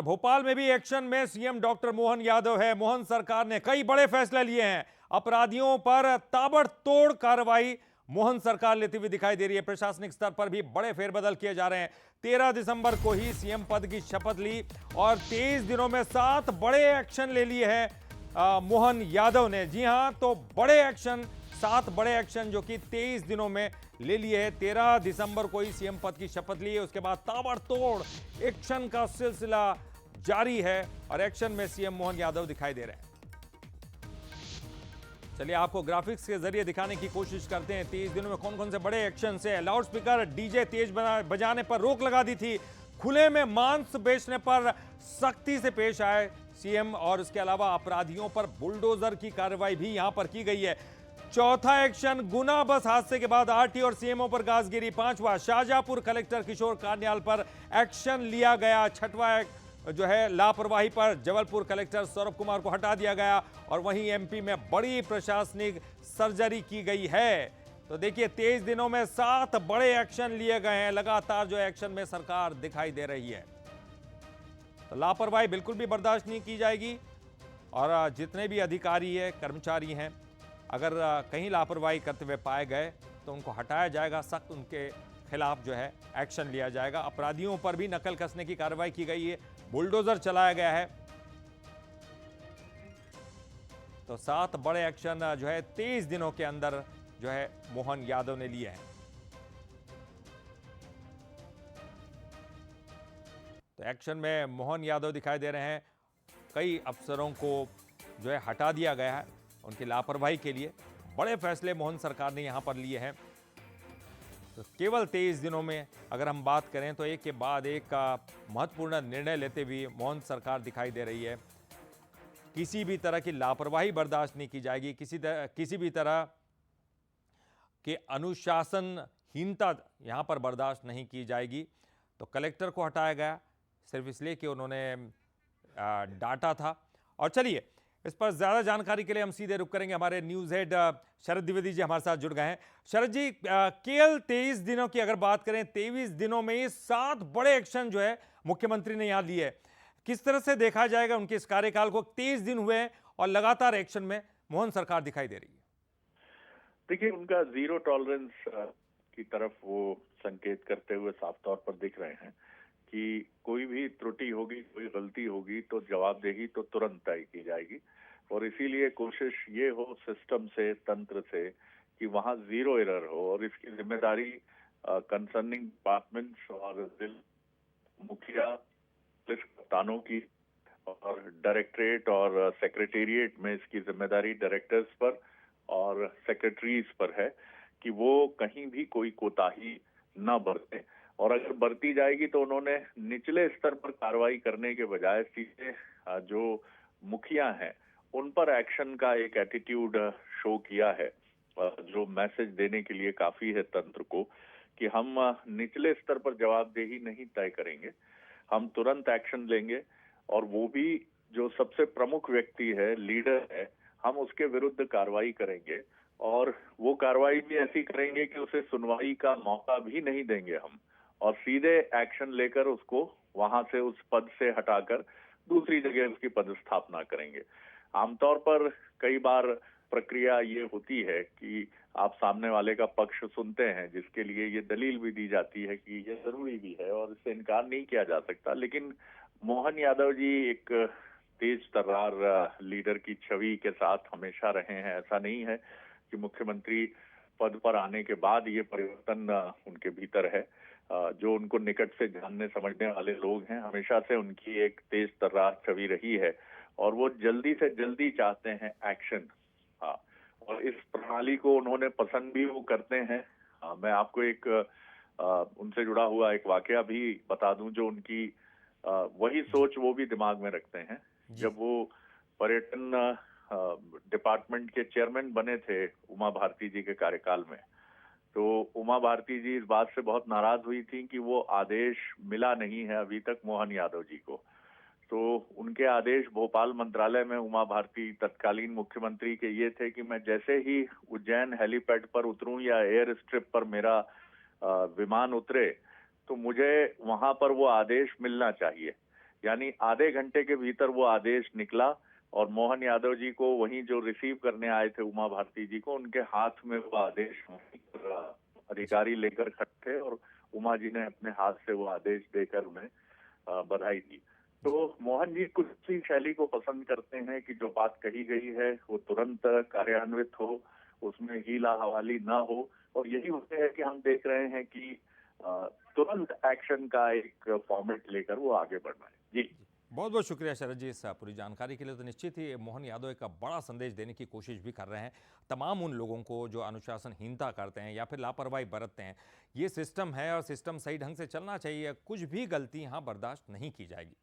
भोपाल में भी एक्शन में सीएम डॉक्टर मोहन यादव है। मोहन सरकार ने कई बड़े फैसले लिए हैं। अपराधियों पर ताबड़तोड़ कार्रवाई मोहन सरकार लेती हुई दिखाई दे रही है। प्रशासनिक स्तर पर भी बड़े फेरबदल किए जा रहे हैं। 13 दिसंबर को ही सीएम पद की शपथ ली और 23 दिनों में 7 बड़े एक्शन ले लिए हैं मोहन यादव ने। जी हां, तो बड़े एक्शन, 7 बड़े एक्शन जो कि 23 दिनों में ले लिए हैं। 13 दिसंबर को ही सीएम पद की शपथ ली है। उसके बाद ताबड़तोड़ एक्शन का सिलसिला जारी है और एक्शन में सीएम मोहन यादव दिखाई दे रहे हैं। चलिए आपको ग्राफिक्स के जरिए दिखाने की कोशिश करते हैं 23 दिनों में कौन कौन से बड़े एक्शन से। लाउड स्पीकर डीजे तेज बजाने पर रोक लगा दी थी। खुले में मांस बेचने पर सख्ती से पेश आए सीएम और इसके अलावा अपराधियों पर बुलडोजर की कार्रवाई भी यहां पर की गई है। चौथा एक्शन, गुना बस हादसे के बाद आरटी और सीएमओ पर गाजगिरी। पांचवा, शाहजहांपुर कलेक्टर किशोर कान्याल पर एक्शन लिया गया। छठवां जो है, लापरवाही पर जबलपुर कलेक्टर सौरभ कुमार को हटा दिया गया और वहीं एमपी में बड़ी प्रशासनिक सर्जरी की गई है। तो देखिए 23 दिनों में 7 बड़े एक्शन लिए गए हैं। लगातार जो एक्शन में सरकार दिखाई दे रही है, तो लापरवाही बिल्कुल भी बर्दाश्त नहीं की जाएगी और जितने भी अधिकारी है, कर्मचारी हैं, अगर कहीं लापरवाही करते हुए पाए गए तो उनको हटाया जाएगा। सख्त उनके खिलाफ जो है एक्शन लिया जाएगा। अपराधियों पर भी नकल कसने की कार्रवाई की गई है। बुलडोजर चलाया गया है। तो 7 बड़े एक्शन जो है 23 दिनों के अंदर जो है मोहन यादव ने लिए हैं। तो एक्शन में मोहन यादव दिखाई दे रहे हैं। कई अफसरों को जो है हटा दिया गया है उनकी लापरवाही के लिए। बड़े फैसले मोहन सरकार ने यहां पर लिए हैं। तो केवल 23 दिनों में अगर हम बात करें तो एक के बाद एक का महत्वपूर्ण निर्णय लेते हुए मोहन सरकार दिखाई दे रही है। किसी भी तरह की लापरवाही बर्दाश्त नहीं की जाएगी। किसी भी तरह के अनुशासनहीनता यहां पर बर्दाश्त नहीं की जाएगी। तो कलेक्टर को हटाया गया सिर्फ इसलिए कि उन्होंने डाटा था। और चलिए इस पर ज्यादा जानकारी के लिए हम सीधे रुक करेंगे। हमारे न्यूज हेड शरद द्विवेदी जी हमारे साथ जुड़ गए हैं। शरद जी, केवल 23 दिनों की अगर बात करें, 23 दिनों में ये 7 बड़े एक्शन जो है मुख्यमंत्री ने यहां लिए। किस तरह से देखा जाएगा उनके इस कार्यकाल को? 23 दिन हुए हैं और लगातार एक्शन में मोहन सरकार दिखाई दे रही है। देखिए, उनका जीरो टॉलरेंस की तरफ वो संकेत करते हुए साफ तौर पर दिख रहे हैं कि कोई भी त्रुटि होगी, कोई गलती होगी तो जवाबदेही तो तुरंत तय की जाएगी। और इसीलिए कोशिश ये हो सिस्टम से, तंत्र से, कि वहां जीरो एरर हो और इसकी जिम्मेदारी कंसर्निंग डिपार्टमेंट्स और मुखिया, पुलिस कप्तानों की और डायरेक्टरेट और सेक्रेटेरिएट में इसकी जिम्मेदारी डायरेक्टर्स पर और सेक्रेटरीज पर है कि वो कहीं भी कोई कोताही न बरते। और अगर बरती जाएगी तो उन्होंने निचले स्तर पर कार्रवाई करने के बजाय सीधे जो मुखिया हैं उन पर एक्शन का एक एटीट्यूड शो किया है, जो मैसेज देने के लिए काफी है तंत्र को कि हम निचले स्तर पर जवाबदेही नहीं तय करेंगे, हम तुरंत एक्शन लेंगे। और वो भी जो सबसे प्रमुख व्यक्ति है, लीडर है, हम उसके विरुद्ध कार्रवाई करेंगे। और वो कार्रवाई भी ऐसी करेंगे कि उसे सुनवाई का मौका भी नहीं देंगे हम, और सीधे एक्शन लेकर उसको वहां से, उस पद से हटाकर दूसरी जगह उसकी पदस्थापना करेंगे। आमतौर पर कई बार प्रक्रिया ये होती है कि आप सामने वाले का पक्ष सुनते हैं, जिसके लिए ये दलील भी दी जाती है कि ये जरूरी भी है और इससे इनकार नहीं किया जा सकता। लेकिन मोहन यादव जी एक तेज तर्रार लीडर की छवि के साथ हमेशा रहे हैं। ऐसा नहीं है कि मुख्यमंत्री पद पर आने के बाद ये परिवर्तन उनके भीतर है। जो उनको निकट से जानने समझने वाले लोग हैं, हमेशा से उनकी एक तेज तर्रार छवि रही है और वो जल्दी से जल्दी चाहते हैं एक्शन। हाँ, और इस प्रणाली को उन्होंने पसंद भी वो करते हैं। मैं आपको एक उनसे जुड़ा हुआ एक वाकया भी बता दूं, जो उनकी वही सोच वो भी दिमाग में रखते हैं। जी। जब वो पर्यटन डिपार्टमेंट के चेयरमैन बने थे उमा भारती जी के कार्यकाल में, तो उमा भारती जी इस बात से बहुत नाराज हुई थी कि वो आदेश मिला नहीं है अभी तक मोहन यादव जी को। तो उनके आदेश भोपाल मंत्रालय में उमा भारती तत्कालीन मुख्यमंत्री के ये थे कि मैं जैसे ही उज्जैन हेलीपैड पर उतरूं या एयर स्ट्रिप पर मेरा विमान उतरे, तो मुझे वहां पर वो आदेश मिलना चाहिए यानी आधे घंटे के भीतर वो आदेश निकला और मोहन यादव जी को वहीं जो रिसीव करने आए थे उमा भारती जी को, उनके हाथ में वो आदेश अधिकारी लेकर खड़े थे और उमा जी ने अपने हाथ से वो आदेश देकर उन्हें बधाई दी। तो मोहन जी कुछ इसी शैली को पसंद करते हैं कि जो बात कही गई है वो तुरंत कार्यान्वित हो, उसमें हीला हवाली ना हो, और यही वजह है कि हम देख रहे हैं कि तुरंत एक्शन का एक फॉर्मेट लेकर वो आगे बढ़ रहे हैं। जी, बहुत बहुत शुक्रिया शरद जी इस पूरी जानकारी के लिए। तो निश्चित ही मोहन यादव एक बड़ा संदेश देने की कोशिश भी कर रहे हैं तमाम उन लोगों को जो अनुशासनहीनता करते हैं या फिर लापरवाही बरतते हैं। ये सिस्टम है और सिस्टम सही ढंग से चलना चाहिए, कुछ भी गलती यहाँ बर्दाश्त नहीं की जाएगी।